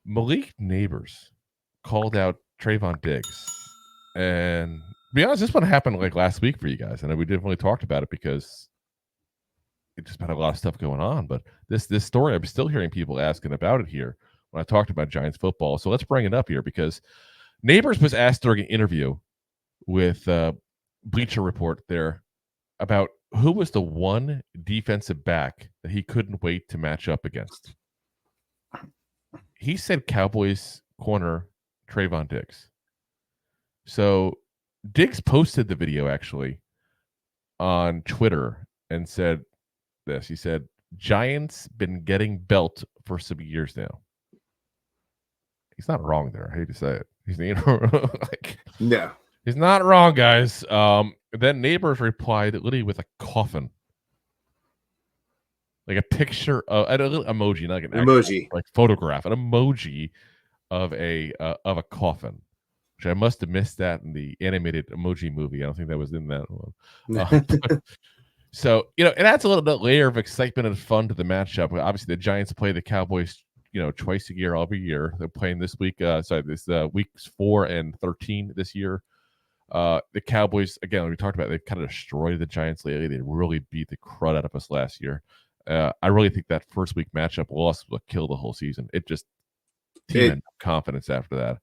Malik Nabers called out Trevon Diggs. And to be honest, this one happened like last week for you guys. And we didn't really talk about it because it just had a lot of stuff going on. But this story, I'm still hearing people asking about it here when I talked about Giants football. So let's bring it up here because Nabers was asked during an interview with Bleacher Report there about who was the one defensive back that he couldn't wait to match up against. He said Cowboys corner Trevon Diggs. So Diggs posted the video actually on Twitter and said this. He said, Giants been getting belt for some years now. He's not wrong there. I hate to say it. He's no. He's not wrong, guys. Then Nabers replied literally with a coffin. Like a picture of a little emoji, not like an emoji, like photograph, an emoji of a coffin. Which I must have missed that in the animated emoji movie. I don't think that was in that one. So, it adds a little bit layer of excitement and fun to the matchup. Obviously, the Giants play the Cowboys, twice a year, every year. They're playing this week. This weeks 4 and 13 this year. The Cowboys, again, we talked about, they've kind of destroyed the Giants lately. They really beat the crud out of us last year. I really think that first week matchup loss will kill the whole season. It just had confidence after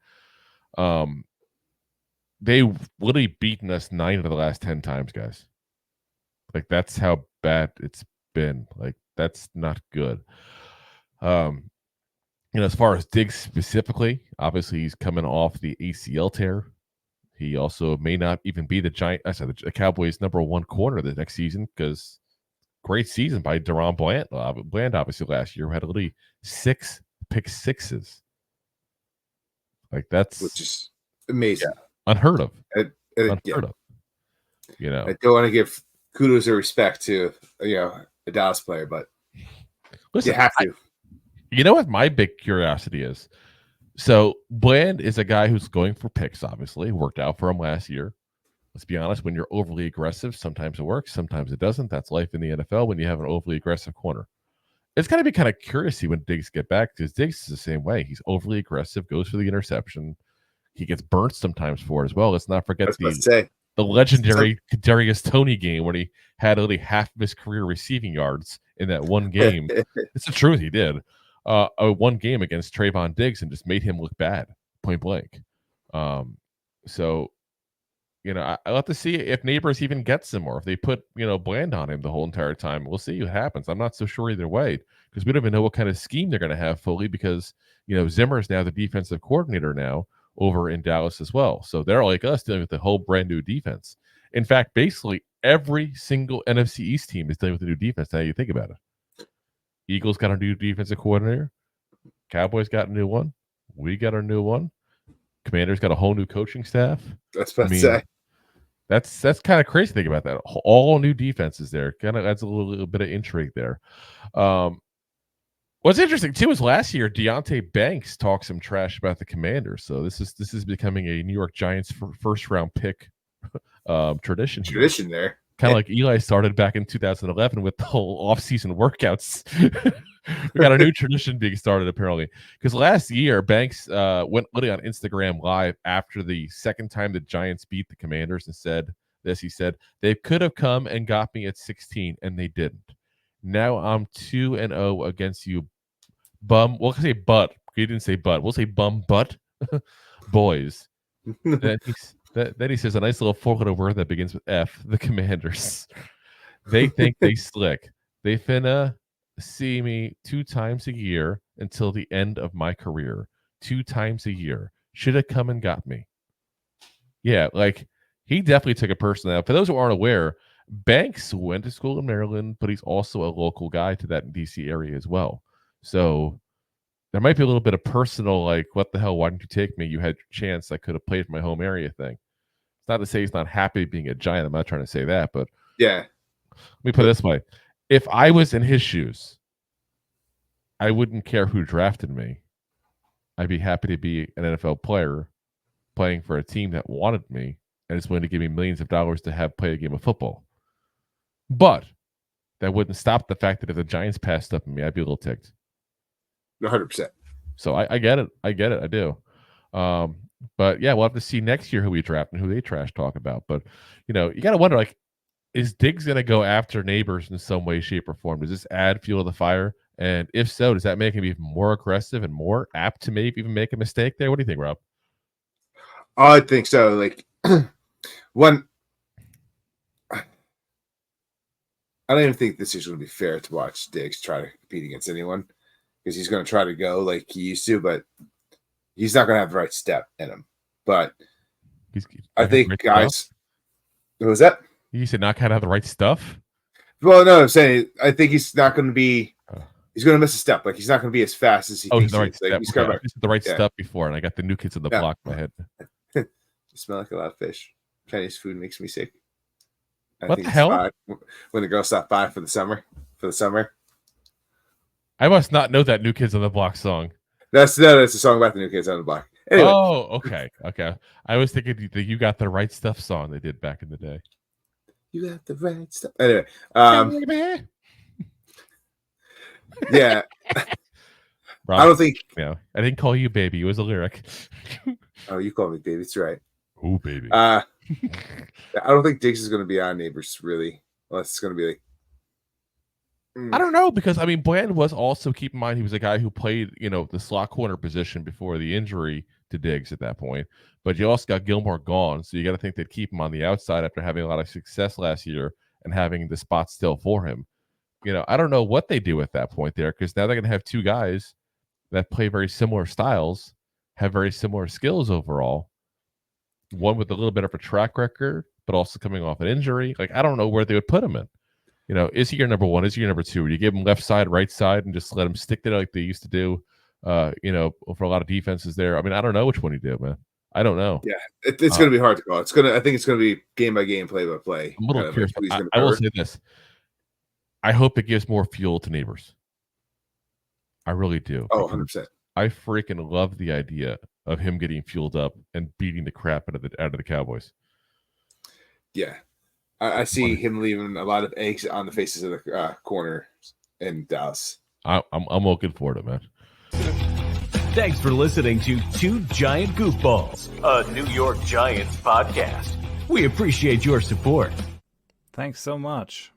that. They've literally beaten us 9 of the last 10 times, guys. Like, that's how bad it's been. Like, that's not good. As far as Diggs specifically, obviously he's coming off the ACL tear. He also may not even be the Cowboys' number 1 corner the next season because great season by Daron Bland. Bland obviously last year had literally 6 pick sixes. Like, which is amazing, unheard of. Unheard of. I don't want to give kudos or respect to a Dallas player, but listen, you have to. You know what my big curiosity is? So Bland is a guy who's going for picks, obviously. Worked out for him last year. Let's be honest, when you're overly aggressive, sometimes it works, sometimes it doesn't. That's life in the NFL when you have an overly aggressive corner. It's going to be kind of curious to see when Diggs get back because Diggs is the same way. He's overly aggressive, goes for the interception. He gets burnt sometimes for it as well. Let's not forget the legendary Kadarius Toney game when he had only half of his career receiving yards in that one game. It's the truth, he did. One game against Trevon Diggs and just made him look bad, point blank. So, I love to see if Nabers even gets him or if they put, Bland on him the whole entire time. We'll see what happens. I'm not so sure either way because we don't even know what kind of scheme they're going to have fully because, Zimmer is now the defensive coordinator now over in Dallas as well. So they're like us dealing with the whole brand new defense. In fact, basically every single NFC East team is dealing with a new defense. Now you think about it. Eagles got a new defensive coordinator. Cowboys got a new one. We got a new one. Commanders got a whole new coaching staff. That's what I say. That's kind of crazy to think about that. All new defenses there. Kind of adds a little bit of intrigue there. What's interesting too is last year Deonte Banks talked some trash about the Commanders. So this is becoming a New York Giants first round pick tradition. Tradition there. Kind of like Eli started back in 2011 with the whole offseason workouts. We got a new tradition being started apparently because last year Banks went literally on Instagram Live after the second time the Giants beat the Commanders and said this. He said, they could have come and got me at 16 and they didn't. Now I'm 2-0 against you, bum. We'll say butt. He didn't say butt. We'll say bum butt boys. Then he says a nice little 4-letter word that begins with F. The Commanders. They think they slick. They finna see me 2 times a year until the end of my career. 2 times a year. Should have come and got me. Yeah, like he definitely took a person out. For those who aren't aware, Banks went to school in Maryland, but he's also a local guy to that DC area as well. So there might be a little bit of personal, like, what the hell, why didn't you take me? You had your chance. I could have played for my home area thing. It's not to say he's not happy being a Giant. I'm not trying to say that, but yeah. Let me put it this way. If I was in his shoes, I wouldn't care who drafted me. I'd be happy to be an NFL player playing for a team that wanted me and is willing to give me millions of dollars to have play a game of football. But that wouldn't stop the fact that if the Giants passed up on me, I'd be a little ticked. 100%. So I get it. I do. But yeah, we'll have to see next year who we draft and who they trash talk about. But you got to wonder, like, is Diggs going to go after Nabers in some way, shape, or form? Does this add fuel to the fire? And if so, does that make him even more aggressive and more apt to maybe even make a mistake there? What do you think, Rob? I think so. Like, one, I don't even think this is going to be fair to watch Diggs try to compete against anyone, because he's going to try to go like he used to, but he's not going to have the right step in him. But I think guys, what was that? You said not kind of have the right stuff? Well, no, I'm saying I think he's not going to be. He's going to miss a step. Like, he's not going to be as fast as he thinks. The right step. Like, he's got the right stuff before, and I got the new kids on the block in my head. You smell like a lot of fish. Chinese food makes me sick. What the hell? When the girls stop by for the summer. I must not know that New Kids on the Block song. That's a song about the New Kids on the Block. Anyway. Oh, okay. I was thinking that You Got the Right Stuff song they did back in the day. You got the right stuff. Anyway, yeah. Rob, I don't think. I didn't call you baby. It was a lyric. Oh, you called me baby. That's right. Oh, baby. I don't think Diggs is going to be on Nabers, really, unless it's going to be like. I don't know, because Bland was also, keep in mind, he was a guy who played the slot corner position before the injury to Diggs at that point. But you also got Gilmore gone, so you got to think they'd keep him on the outside after having a lot of success last year and having the spot still for him. I don't know what they do at that point there, because now they're going to have two guys that play very similar styles, have very similar skills overall. One with a little bit of a track record, but also coming off an injury. Like, I don't know where they would put him in. Is he your number one? Is he your number two? Or you give him left side, right side, and just let him stick there like they used to do, for a lot of defenses there. I don't know which one you do, man. I don't know. Yeah, it's going to be hard to call. I think it's going to be game by game, play by play. I'm a little curious. I will say this. I hope it gives more fuel to Nabers. I really do. Oh, 100%. I freaking love the idea of him getting fueled up and beating the crap out of the Cowboys. Yeah. I see him leaving a lot of eggs on the faces of the corners in Dallas. I'm looking forward to it, man. Thanks for listening to Two Giant Goofballs, a New York Giants podcast. We appreciate your support. Thanks so much.